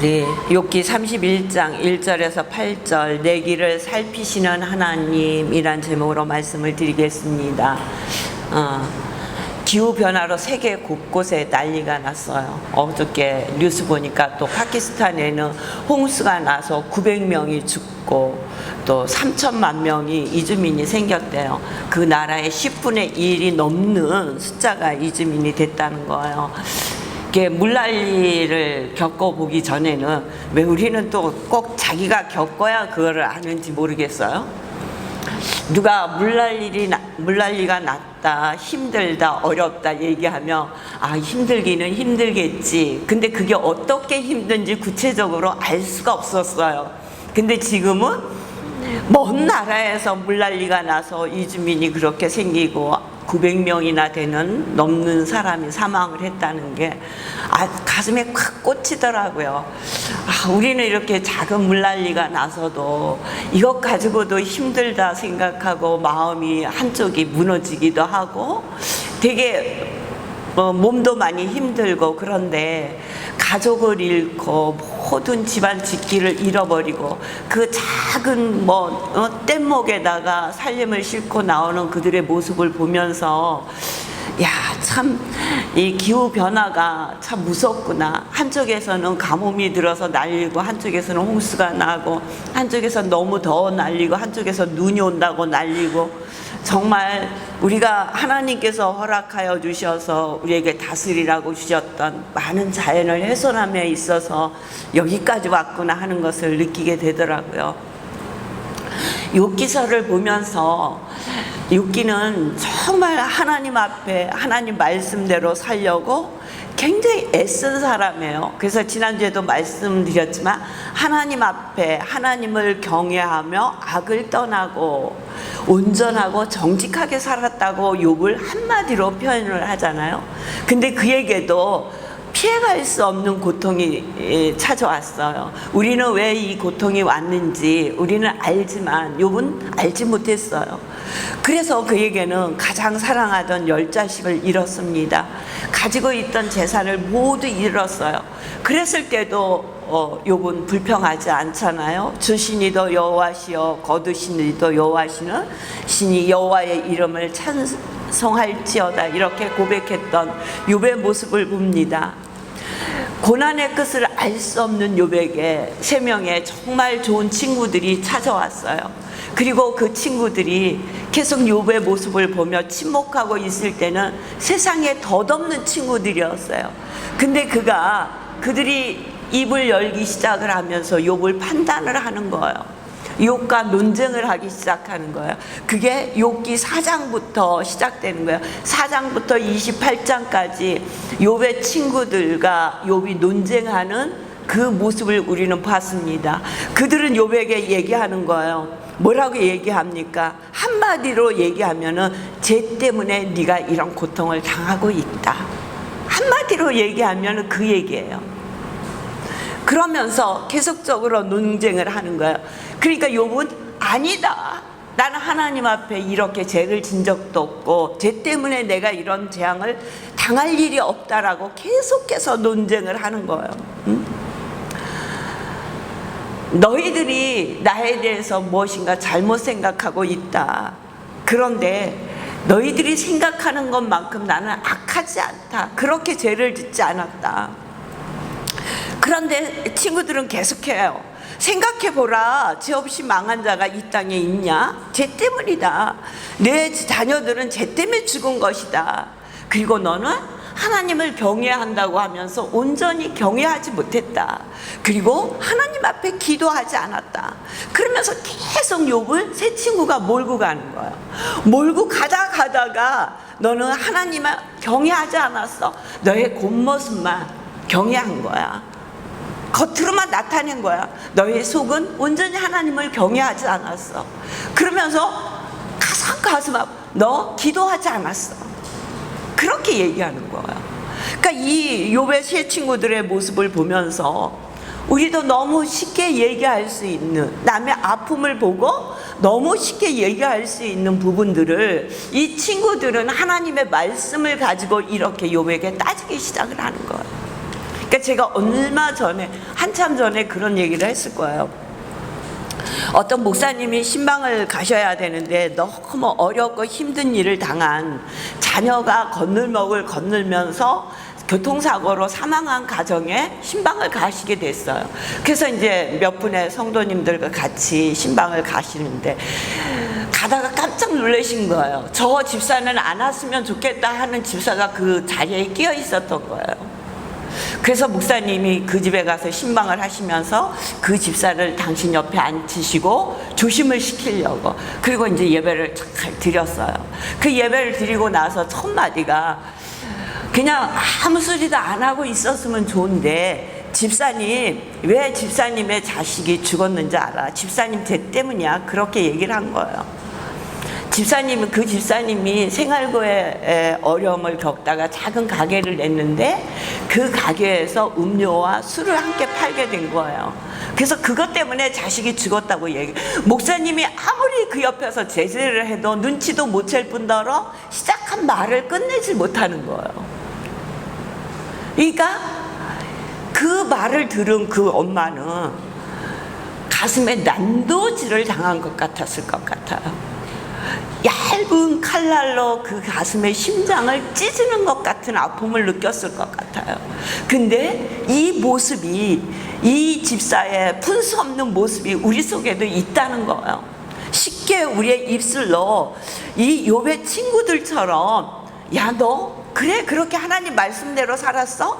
우리 욥기 31장 1절에서 8절 내 길을 살피시는 하나님이란 제목으로 말씀을 드리겠습니다. 기후변화로 세계 곳곳에 난리가 났어요. 어저께 뉴스 보니까 또 파키스탄에는 홍수가 나서 900명이 죽고 또 3천만 명이 이주민이 생겼대요. 그 나라의 10분의 1이 넘는 숫자가 이주민이 됐다는 거예요. 물난리를 겪어보기 전에는 왜 우리는 또 꼭 자기가 겪어야 그거를 아는지 모르겠어요. 누가 물난리가 났다, 힘들다, 어렵다 얘기하면 힘들기는 힘들겠지. 근데 그게 어떻게 힘든지 구체적으로 알 수가 없었어요. 근데 지금은 먼 나라에서 물난리가 나서 이주민이 그렇게 생기고 900명이나 넘는 사람이 사망을 했다는 게 가슴에 콱 꽂히더라고요. 우리는 이렇게 작은 물난리가 나서도 이것 가지고도 힘들다 생각하고 마음이 한쪽이 무너지기도 하고 되게 몸도 많이 힘들고, 그런데 가족을 잃고 모든 집안 짓기를 잃어버리고 그 작은 뗏목에다가 살림을 싣고 나오는 그들의 모습을 보면서 참 이 기후 변화가 참 무섭구나. 한쪽에서는 가뭄이 들어서 날리고, 한쪽에서는 홍수가 나고, 한쪽에서 너무 더워 날리고, 한쪽에서 눈이 온다고 날리고, 정말 우리가 하나님께서 허락하여 주셔서 우리에게 다스리라고 주셨던 많은 자연을 훼손함에 있어서 여기까지 왔구나 하는 것을 느끼게 되더라고요. 욥기서를 보면서 욥기는 정말 하나님 앞에 하나님 말씀대로 살려고 굉장히 애쓴 사람이에요. 그래서 지난주에도 말씀드렸지만 하나님 앞에 하나님을 경외하며 악을 떠나고 온전하고 정직하게 살았다고 욥을 한마디로 표현을 하잖아요. 근데 그에게도 피해갈 수 없는 고통이 찾아왔어요. 우리는 왜 이 고통이 왔는지 우리는 알지만 욥은 알지 못했어요. 그래서 그에게는 가장 사랑하던 10자식을 잃었습니다. 가지고 있던 재산을 모두 잃었어요. 그랬을 때도 욥은 불평하지 않잖아요. 주시니도 여호와시여 거두시니도 여호와시는 신이 여호와의 이름을 찬송할지어다, 이렇게 고백했던 욥의 모습을 봅니다. 고난의 끝을 알 수 없는 욥에게 3명의 정말 좋은 친구들이 찾아왔어요. 그리고 그 친구들이 계속 욥의 모습을 보며 침묵하고 있을 때는 세상에 덧없는 친구들이었어요. 근데 그들이 입을 열기 시작을 하면서 욥을 판단을 하는 거예요. 욥과 논쟁을 하기 시작하는 거예요. 그게 욥기 4장부터 시작되는 거예요. 4장부터 28장까지 욥의 친구들과 욥이 논쟁하는 그 모습을 우리는 봤습니다. 그들은 욥에게 얘기하는 거예요. 뭐라고 얘기합니까? 한마디로 얘기하면은 쟤 때문에 네가 이런 고통을 당하고 있다. 한마디로 얘기하면은 그 얘기예요. 그러면서 계속적으로 논쟁을 하는 거예요. 그러니까 욥은 아니다, 나는 하나님 앞에 이렇게 죄를 진 적도 없고 죄 때문에 내가 이런 재앙을 당할 일이 없다라고 계속해서 논쟁을 하는 거예요. 너희들이 나에 대해서 무엇인가 잘못 생각하고 있다. 그런데 너희들이 생각하는 것만큼 나는 악하지 않다. 그렇게 죄를 짓지 않았다. 그런데 친구들은 계속해요. 생각해보라, 죄 없이 망한 자가 이 땅에 있냐? 죄 때문이다. 내 자녀들은 죄 때문에 죽은 것이다. 그리고 너는 하나님을 경외한다고 하면서 온전히 경외하지 못했다. 그리고 하나님 앞에 기도하지 않았다. 그러면서 계속 욥을 세 친구가 몰고 가는 거예요. 몰고 가다가 너는 하나님을 경외하지 않았어. 너의 겉모습만 경외한 거야. 겉으로만 나타낸 거야. 너의 속은 온전히 하나님을 경외하지 않았어. 그러면서 가슴 아파. 너 기도하지 않았어. 그렇게 얘기하는 거야. 그러니까 이 욥의 세 친구들의 모습을 보면서 우리도 너무 쉽게 얘기할 수 있는, 남의 아픔을 보고 너무 쉽게 얘기할 수 있는 부분들을 이 친구들은 하나님의 말씀을 가지고 이렇게 욥에게 따지기 시작을 하는 거예요. 그러니까 그러니까 제가 얼마 전에, 한참 전에 그런 얘기를 했을 거예요. 어떤 목사님이 신방을 가셔야 되는데 너무 어렵고 힘든 일을 당한 자녀가 건널목을 건널면서 교통사고로 사망한 가정에 신방을 가시게 됐어요. 그래서 이제 몇 분의 성도님들과 같이 신방을 가시는데 가다가 깜짝 놀라신 거예요. 저 집사는 안 왔으면 좋겠다 하는 집사가 그 자리에 끼어 있었던 거예요. 그래서 목사님이 그 집에 가서 신방을 하시면서 그 집사를 당신 옆에 앉히시고 조심을 시키려고, 그리고 이제 예배를 잘 드렸어요. 그 예배를 드리고 나서 첫 마디가 그냥 아무 소리도 안 하고 있었으면 좋은데, 집사님, 왜 집사님의 자식이 죽었는지 알아? 집사님 죄 때문이야. 그렇게 얘기를 한 거예요. 집사님은, 그 집사님이 생활고에 어려움을 겪다가 작은 가게를 냈는데 그 가게에서 음료와 술을 함께 팔게 된 거예요. 그래서 그것 때문에 자식이 죽었다고 목사님이 아무리 그 옆에서 제재를 해도 눈치도 못 챌 뿐더러 시작한 말을 끝내지 못하는 거예요. 그러니까 그 말을 들은 그 엄마는 가슴에 난도질을 당한 것 같았을 것 같아요. 얇은 칼날로 그 가슴에 심장을 찢는 것 같은 아픔을 느꼈을 것 같아요. 근데 이 모습이, 이 집사의 분수 없는 모습이 우리 속에도 있다는 거예요. 쉽게 우리의 입술로 이 욥의 친구들처럼, 야, 너 그래 그렇게 하나님 말씀대로 살았어?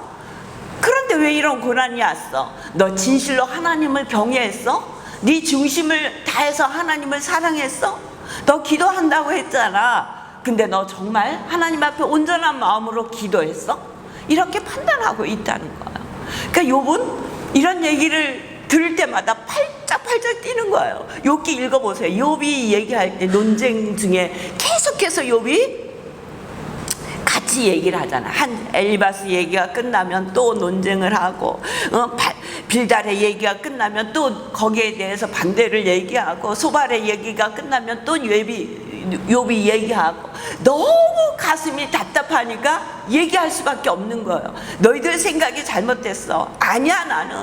그런데 왜 이런 고난이 왔어? 너 진실로 하나님을 경외했어? 네 중심을 다해서 하나님을 사랑했어? 너 기도한다고 했잖아. 근데 너 정말 하나님 앞에 온전한 마음으로 기도했어? 이렇게 판단하고 있다는 거예요. 그러니까 욥은 이런 얘기를 들을 때마다 팔짝팔짝 뛰는 거예요. 욥기 읽어보세요. 욥이 얘기할 때 논쟁 중에 계속해서 욥이 같이 얘기를 하잖아. 한 엘리바스 얘기가 끝나면 또 논쟁을 하고, 빌달의 얘기가 끝나면 또 거기에 대해서 반대를 얘기하고, 소발의 얘기가 끝나면 또 욥이 얘기하고, 너무 가슴이 답답하니까 얘기할 수밖에 없는 거예요. 너희들 생각이 잘못됐어. 아니야, 나는.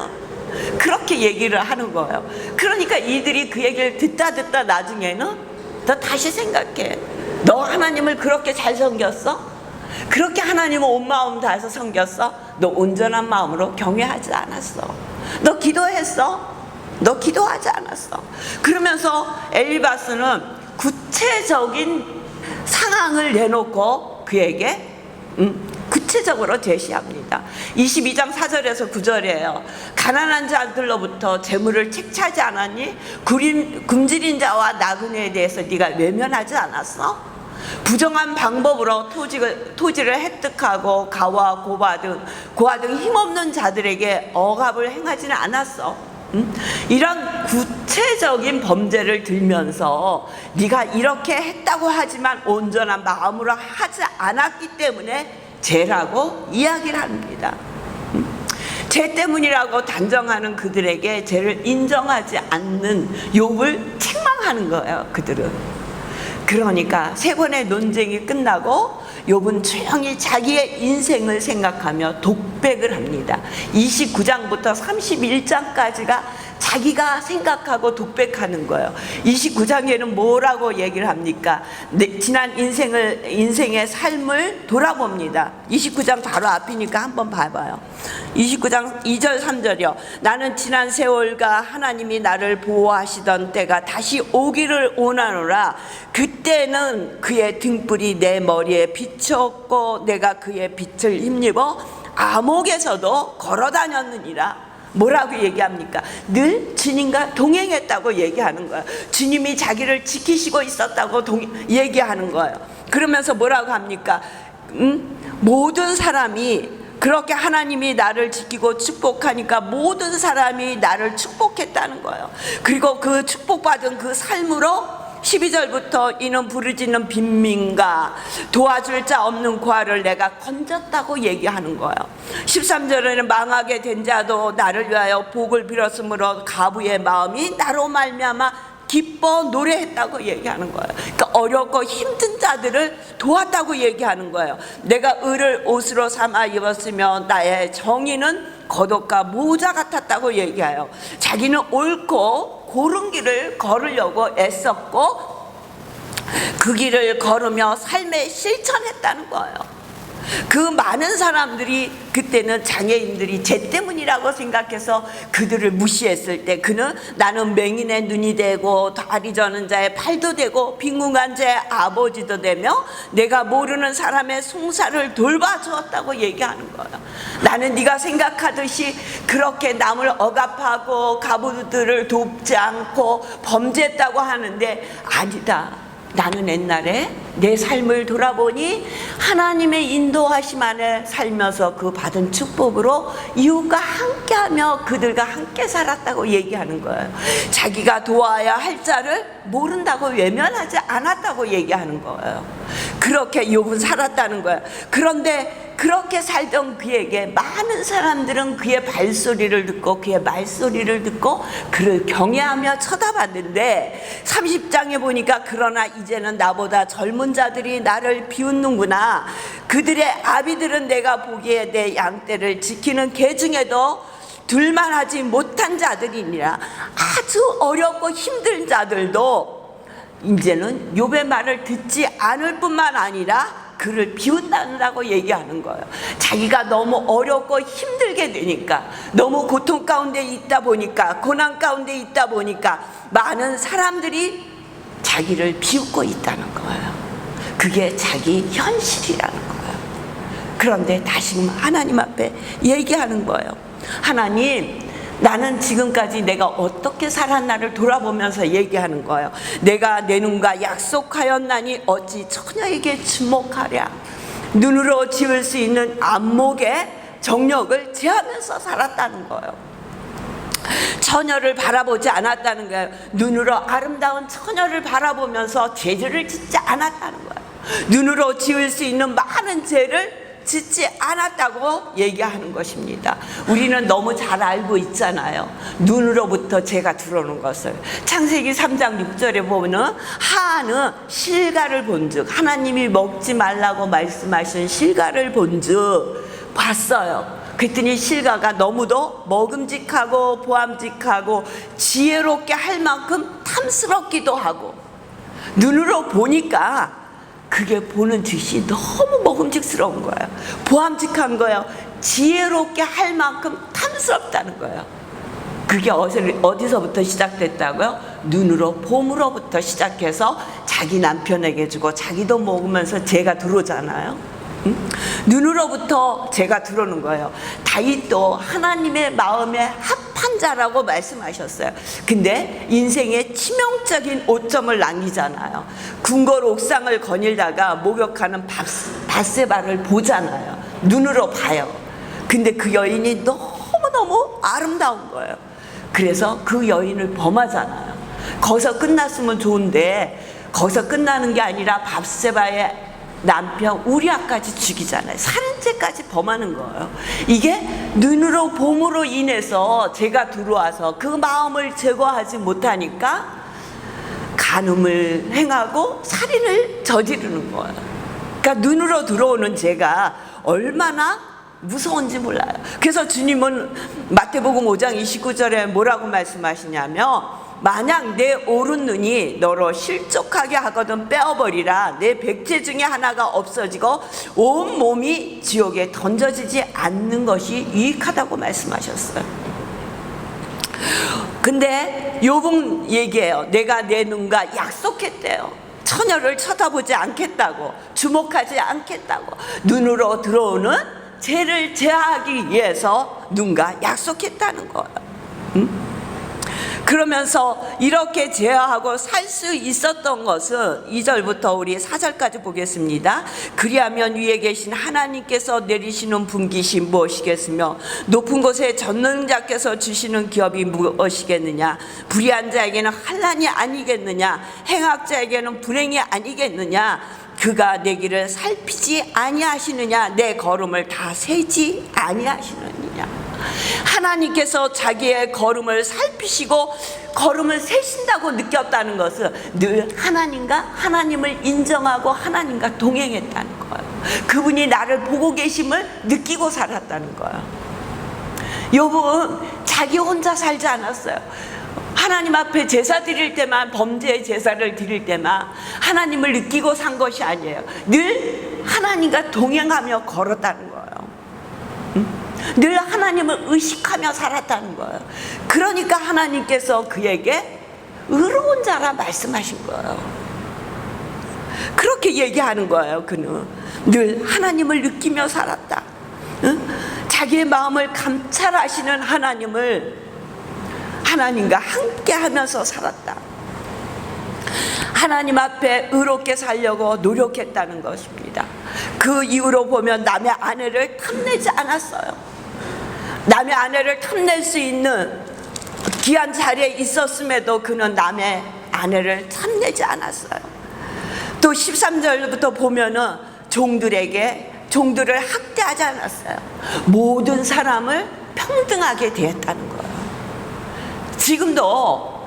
그렇게 얘기를 하는 거예요. 그러니까 이들이 그 얘기를 듣다 나중에는 너 다시 생각해. 너 하나님을 그렇게 잘 섬겼어? 그렇게 하나님을 온 마음 다해서 섬겼어? 너 온전한 마음으로 경외하지 않았어. 너 기도했어? 너 기도하지 않았어. 그러면서 엘리바스는 구체적인 상황을 내놓고 그에게 구체적으로 제시합니다. 22장 4절에서 9절이에요. 가난한 자들로부터 재물을 책차지 않았니? 굶주린 자와 나그네에 대해서 네가 외면하지 않았어? 부정한 방법으로 토지를 획득하고 가와 고아 등 힘없는 자들에게 억압을 행하지는 않았어. 이런 구체적인 범죄를 들면서 네가 이렇게 했다고 하지만 온전한 마음으로 하지 않았기 때문에 죄라고 이야기를 합니다. 죄 때문이라고 단정하는 그들에게 죄를 인정하지 않는 욥을 책망하는 거예요. 그들은. 그러니까 세 번의 논쟁이 끝나고 욥은 조용히 자기의 인생을 생각하며 독백을 합니다. 29장부터 31장까지가 자기가 생각하고 독백하는 거예요. 29장에는 뭐라고 얘기를 합니까? 지난 인생의 삶을 돌아봅니다. 29장 바로 앞이니까 한번 봐봐요. 29장 2절 3절이요. 나는 지난 세월과 하나님이 나를 보호하시던 때가 다시 오기를 원하노라. 그때는 그의 등불이 내 머리에 비쳤고 내가 그의 빛을 힘입어 암흑에서도 걸어다녔느니라. 뭐라고 얘기합니까? 늘 주님과 동행했다고 얘기하는 거예요. 주님이 자기를 지키시고 있었다고 얘기하는 거예요. 그러면서 뭐라고 합니까? 모든 사람이 그렇게 하나님이 나를 지키고 축복하니까 모든 사람이 나를 축복했다는 거예요. 그리고 그 축복받은 그 삶으로 12절부터 이는 부르짖는 빈민가 도와줄 자 없는 고아를 내가 건졌다고 얘기하는 거예요. 13절에는 망하게 된 자도 나를 위하여 복을 빌었으므로 가부의 마음이 나로 말미암아 기뻐 노래했다고 얘기하는 거예요. 그러니까 어렵고 힘든 자들을 도왔다고 얘기하는 거예요. 내가 의를 옷으로 삼아 입었으며 나의 정의는 겉옷과 모자 같았다고 얘기해요. 자기는 옳고 고른 길을 걸으려고 애썼고 그 길을 걸으며 삶에 실천했다는 거예요. 그 많은 사람들이 그때는 장애인들이 쟤 때문이라고 생각해서 그들을 무시했을 때 그는 나는 맹인의 눈이 되고 다리 저는 자의 팔도 되고 빈궁한 자의 아버지도 되며 내가 모르는 사람의 송사를 돌봐주었다고 얘기하는 거예요. 나는 네가 생각하듯이 그렇게 남을 억압하고 가부들을 돕지 않고 범죄했다고 하는데 아니다. 나는 옛날에 내 삶을 돌아보니 하나님의 인도하심 안에 살면서 그 받은 축복으로 이웃과 함께하며 그들과 함께 살았다고 얘기하는 거예요. 자기가 도와야 할 자를 모른다고 외면하지 않았다고 얘기하는 거예요. 그렇게 욥은 살았다는 거예요. 그런데 그렇게 살던 그에게 많은 사람들은 그의 발소리를 듣고 그의 말소리를 듣고 그를 경외하며 쳐다봤는데 30장에 보니까 그러나 이제는 나보다 젊은 자들이 나를 비웃는구나. 그들의 아비들은 내가 보기에 내 양떼를 지키는 개 중에도 둘만하지 못한 자들이니라. 아주 어렵고 힘든 자들도 이제는 욥의 말을 듣지 않을 뿐만 아니라 그를 비웃는다고 얘기하는 거예요. 자기가 너무 어렵고 힘들게 되니까, 너무 고통 가운데 있다 보니까, 고난 가운데 있다 보니까 많은 사람들이 자기를 비웃고 있다는 거예요. 그게 자기 현실이라는 거예요. 그런데 다시금 하나님 앞에 얘기하는 거예요. 하나님, 나는 지금까지 내가 어떻게 살았나를 돌아보면서 얘기하는 거예요. 내가 내 눈과 약속하였나니 어찌 처녀에게 주목하랴. 눈으로 지을 수 있는 안목의 정력을 제하면서 살았다는 거예요. 처녀를 바라보지 않았다는 거예요. 눈으로 아름다운 처녀를 바라보면서 죄를 짓지 않았다는 거예요. 눈으로 지을 수 있는 많은 죄를 짓지 않았다고 얘기하는 것입니다. 우리는 너무 잘 알고 있잖아요. 눈으로부터 죄가 들어오는 것을. 창세기 3장 6절에 보면 하한은 실과를 본즉, 하나님이 먹지 말라고 말씀하신 실과를 본즉 봤어요. 그랬더니 실과가 너무도 먹음직하고 보암직하고 지혜롭게 할 만큼 탐스럽기도 하고, 눈으로 보니까 그게 보는 짓이 너무 먹음직스러운 거예요. 보암직한 거예요. 지혜롭게 할 만큼 탐스럽다는 거예요. 그게 어디서부터 시작됐다고요? 눈으로 봄으로부터 시작해서 자기 남편에게 주고 자기도 먹으면서 죄가 들어오잖아요. 눈으로부터 죄가 들어오는 거예요. 다윗도 하나님의 마음에 합한 자라고 말씀하셨어요. 근데 인생에 치명적인 오점을 남기잖아요. 궁궐 옥상을 거닐다가 목욕하는 밧세바를 보잖아요. 눈으로 봐요. 근데 그 여인이 너무너무 아름다운 거예요. 그래서 그 여인을 범하잖아요. 거기서 끝났으면 좋은데 거기서 끝나는 게 아니라 밧세바의 남편 우리아까지 죽이잖아요. 살인죄까지 범하는 거예요. 이게 눈으로 봄으로 인해서 죄가 들어와서 그 마음을 제거하지 못하니까 간음을 행하고 살인을 저지르는 거예요. 그러니까 눈으로 들어오는 죄가 얼마나 무서운지 몰라요. 그래서 주님은 마태복음 5장 29절에 뭐라고 말씀하시냐면, 만약 내 오른 눈이 너로 실족하게 하거든 빼어버리라. 내 백제 중에 하나가 없어지고 온 몸이 지옥에 던져지지 않는 것이 유익하다고 말씀하셨어요. 근데 욥은 얘기해요. 내가 내 눈과 약속했대요. 처녀를 쳐다보지 않겠다고, 주목하지 않겠다고. 눈으로 들어오는 죄를 제하기 위해서 눈과 약속했다는 거예요. 그러면서 이렇게 제어하고 살 수 있었던 것은 2절부터 우리 4절까지 보겠습니다. 그리하면 위에 계신 하나님께서 내리시는 분깃이 무엇이겠으며 높은 곳에 전능자께서 주시는 기업이 무엇이겠느냐. 불의한 자에게는 환난이 아니겠느냐. 행악자에게는 불행이 아니겠느냐. 그가 내 길을 살피지 아니하시느냐. 내 걸음을 다 세지 아니하시느냐. 하나님께서 자기의 걸음을 살피시고 걸음을 세신다고 느꼈다는 것은 늘 하나님을 인정하고 하나님과 동행했다는 거예요. 그분이 나를 보고 계심을 느끼고 살았다는 거예요. 욥은 자기 혼자 살지 않았어요. 하나님 앞에 제사 드릴 때만, 범죄의 제사를 드릴 때만 하나님을 느끼고 산 것이 아니에요. 늘 하나님과 동행하며 걸었다는 거예요. 늘 하나님을 의식하며 살았다는 거예요. 그러니까 하나님께서 그에게 의로운 자라 말씀하신 거예요. 그렇게 얘기하는 거예요. 그는 늘 하나님을 느끼며 살았다. 자기의 마음을 감찰하시는 하나님과 함께 하면서 살았다. 하나님 앞에 의롭게 살려고 노력했다는 것입니다. 그 이후로 보면 남의 아내를 탐내지 않았어요. 남의 아내를 탐낼 수 있는 귀한 자리에 있었음에도 그는 남의 아내를 탐내지 않았어요. 또 13절부터 보면은 종들을 학대하지 않았어요. 모든 사람을 평등하게 대했다는 거예요. 지금도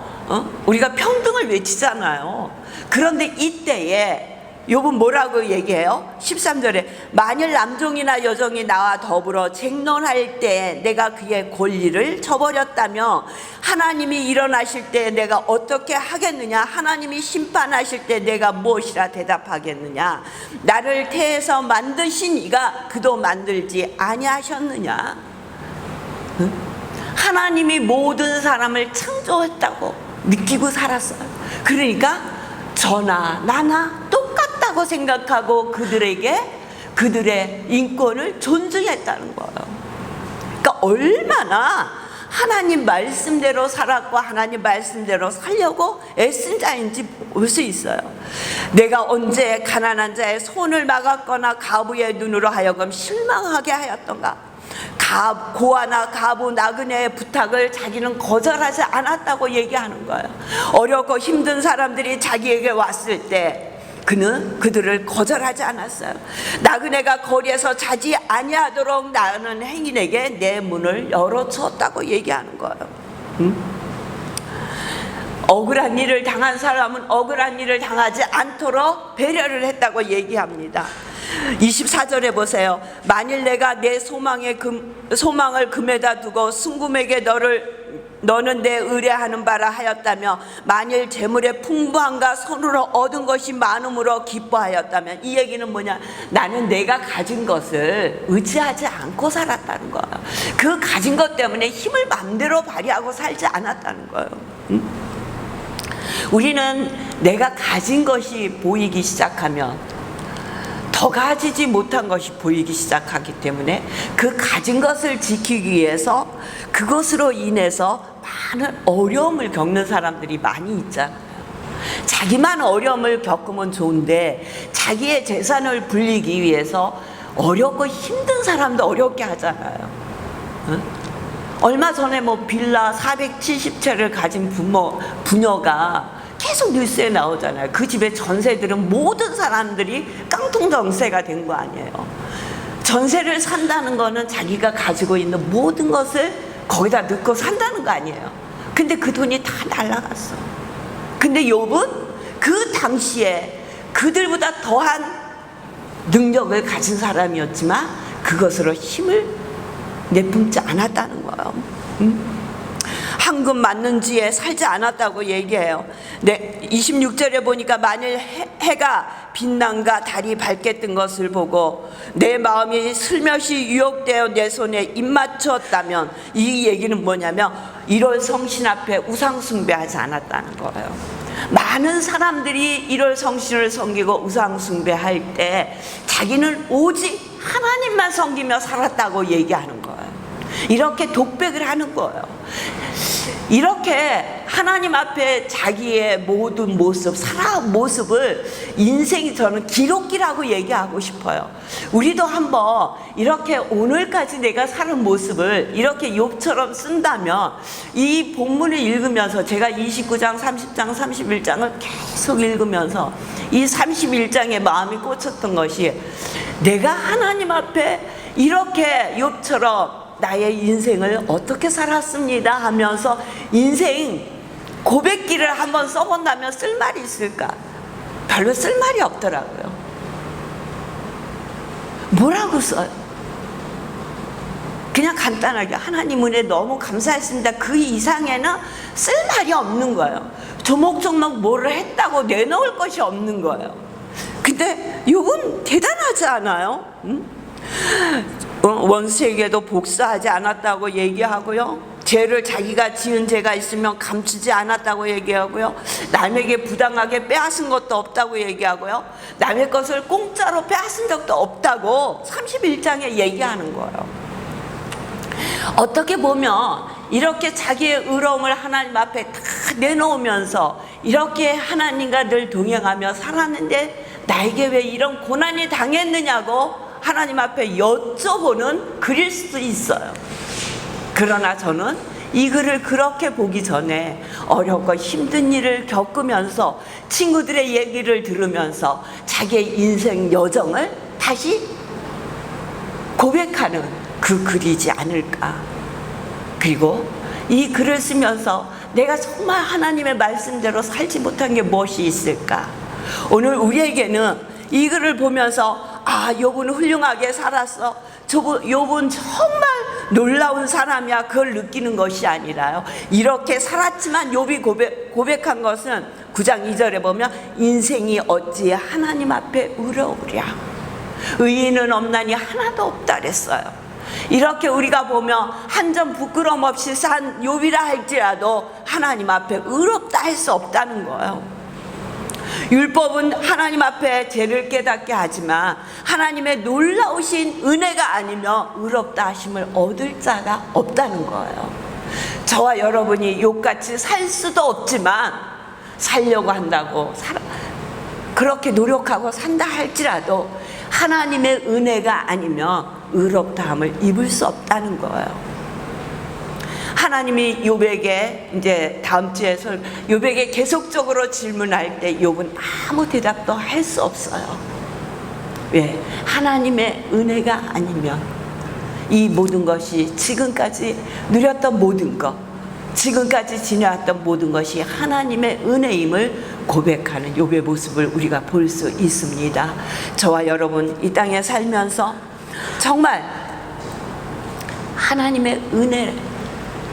우리가 평등을 외치잖아요. 그런데 이때에 욥은 뭐라고 얘기해요? 13절에 만일 남종이나 여종이 나와 더불어 쟁론할 때 내가 그의 권리를 저버렸다며 하나님이 일어나실 때 내가 어떻게 하겠느냐? 하나님이 심판하실 때 내가 무엇이라 대답하겠느냐? 나를 태에서 만드신 이가 그도 만들지 아니하셨느냐? 하나님이 모든 사람을 창조했다고 느끼고 살았어요. 그러니까 저나 나나 똑같다고 생각하고 그들의 인권을 존중했다는 거예요. 그러니까 얼마나 하나님 말씀대로 살았고 하나님 말씀대로 살려고 애쓴 자인지 볼 수 있어요. 내가 언제 가난한 자의 손을 막았거나 가부의 눈으로 하여금 실망하게 하였던가? 고아나 가부 나그네의 부탁을 자기는 거절하지 않았다고 얘기하는 거예요. 어렵고 힘든 사람들이 자기에게 왔을 때 그는 그들을 거절하지 않았어요. 나그네가 거리에서 자지 아니하도록 나는 행인에게 내 문을 열어주었다고 얘기하는 거예요. 억울한 일을 당한 사람은 억울한 일을 당하지 않도록 배려를 했다고 얘기합니다. 24절에 보세요. 만일 내가 내 소망을 금에다 두고 순금에게 너는 내 의뢰하는 바라 하였다며 만일 재물의 풍부함과 손으로 얻은 것이 많음으로 기뻐하였다면, 이 얘기는 뭐냐? 나는 내가 가진 것을 의지하지 않고 살았다는 거예요. 그 가진 것 때문에 힘을 마음대로 발휘하고 살지 않았다는 거예요. 우리는 내가 가진 것이 보이기 시작하면 더 가지지 못한 것이 보이기 시작하기 때문에 그 가진 것을 지키기 위해서 그것으로 인해서 많은 어려움을 겪는 사람들이 많이 있잖아요. 자기만 어려움을 겪으면 좋은데 자기의 재산을 불리기 위해서 어렵고 힘든 사람도 어렵게 하잖아요. 얼마 전에 빌라 470채를 가진 부녀가 계속 뉴스에 나오잖아요. 그 집에 전세들은 모든 사람들이 깡통 전세가 된 거 아니에요. 전세를 산다는 거는 자기가 가지고 있는 모든 것을 거기다 넣고 산다는 거 아니에요. 근데 그 돈이 다 날아갔어. 근데 욥은 그 당시에 그들보다 더한 능력을 가진 사람이었지만 그것으로 힘을 내뿜지 않았다는 거예요. 황금 맞는 지에 살지 않았다고 얘기해요. 26절에 보니까 만일 해가 빛난가 달이 밝게 뜬 것을 보고 내 마음이 슬며시 유혹되어 내 손에 입맞췄다면, 이 얘기는 뭐냐면 1월 성신 앞에 우상 숭배하지 않았다는 거예요. 많은 사람들이 1월 성신을 섬기고 우상 숭배할 때 자기는 오직 하나님만 섬기며 살았다고 얘기하는 거예요. 이렇게 독백을 하는 거예요. 이렇게 하나님 앞에 자기의 모든 살아온 모습을 인생이, 저는 기록기라고 얘기하고 싶어요. 우리도 한번 이렇게 오늘까지 내가 사는 모습을 이렇게 욥처럼 쓴다면, 이 본문을 읽으면서 제가 29장, 30장, 31장을 계속 읽으면서 이 31장에 마음이 꽂혔던 것이, 내가 하나님 앞에 이렇게 욥처럼 나의 인생을 어떻게 살았습니다 하면서 인생 고백기를 한번 써본다면 쓸 말이 있을까? 별로 쓸 말이 없더라고요. 뭐라고 써요? 그냥 간단하게 하나님 은혜 너무 감사했습니다. 그 이상에는 쓸 말이 없는 거예요. 조목조목 뭐를 했다고 내놓을 것이 없는 거예요. 근데 욥은 대단하지 않아요? 응? 원수에게도 복수하지 않았다고 얘기하고요. 죄를 자기가 지은 죄가 있으면 감추지 않았다고 얘기하고요. 남에게 부당하게 빼앗은 것도 없다고 얘기하고요. 남의 것을 공짜로 빼앗은 적도 없다고 31장에 얘기하는 거예요. 어떻게 보면 이렇게 자기의 의로움을 하나님 앞에 다 내놓으면서 이렇게 하나님과 늘 동행하며 살았는데 나에게 왜 이런 고난이 당했느냐고 하나님 앞에 여쭤보는 글일 수도 있어요. 그러나 저는 이 글을 그렇게 보기 전에 어렵고 힘든 일을 겪으면서 친구들의 얘기를 들으면서 자기의 인생 여정을 다시 고백하는 그 글이지 않을까. 그리고 이 글을 쓰면서 내가 정말 하나님의 말씀대로 살지 못한 게 무엇이 있을까. 오늘 우리에게는 이 글을 보면서 욥은 훌륭하게 살았어, 욥은 정말 놀라운 사람이야, 그걸 느끼는 것이 아니라요, 이렇게 살았지만 욥이 고백한 것은 9장 2절에 보면 인생이 어찌 하나님 앞에 의로우랴, 의인은 없나니 하나도 없다 그랬어요. 이렇게 우리가 보면 한 점 부끄럼 없이 산 욥이라 할지라도 하나님 앞에 의롭다 할 수 없다는 거예요. 율법은 하나님 앞에 죄를 깨닫게 하지만 하나님의 놀라우신 은혜가 아니면 의롭다 하심을 얻을 자가 없다는 거예요. 저와 여러분이 욥같이 살 수도 없지만 살려고 한다고 그렇게 노력하고 산다 할지라도 하나님의 은혜가 아니면 의롭다함을 입을 수 없다는 거예요. 하나님이 욥에게 이제 다음 주에 욥에게 계속적으로 질문할 때 욥은 아무 대답도 할 수 없어요. 왜? 하나님의 은혜가 아니면 이 모든 것이 지금까지 누렸던 모든 것, 지금까지 지내왔던 모든 것이 하나님의 은혜임을 고백하는 욥의 모습을 우리가 볼 수 있습니다. 저와 여러분 이 땅에 살면서 정말 하나님의 은혜,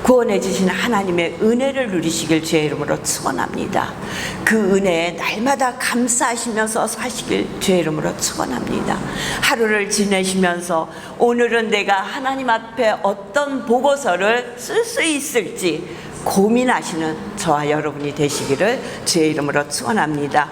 구원해 주신 하나님의 은혜를 누리시길 주의 이름으로 축원합니다. 그 은혜에 날마다 감사하시면서 사시길 주의 이름으로 축원합니다. 하루를 지내시면서 오늘은 내가 하나님 앞에 어떤 보고서를 쓸 수 있을지 고민하시는 저와 여러분이 되시기를 주의 이름으로 축원합니다.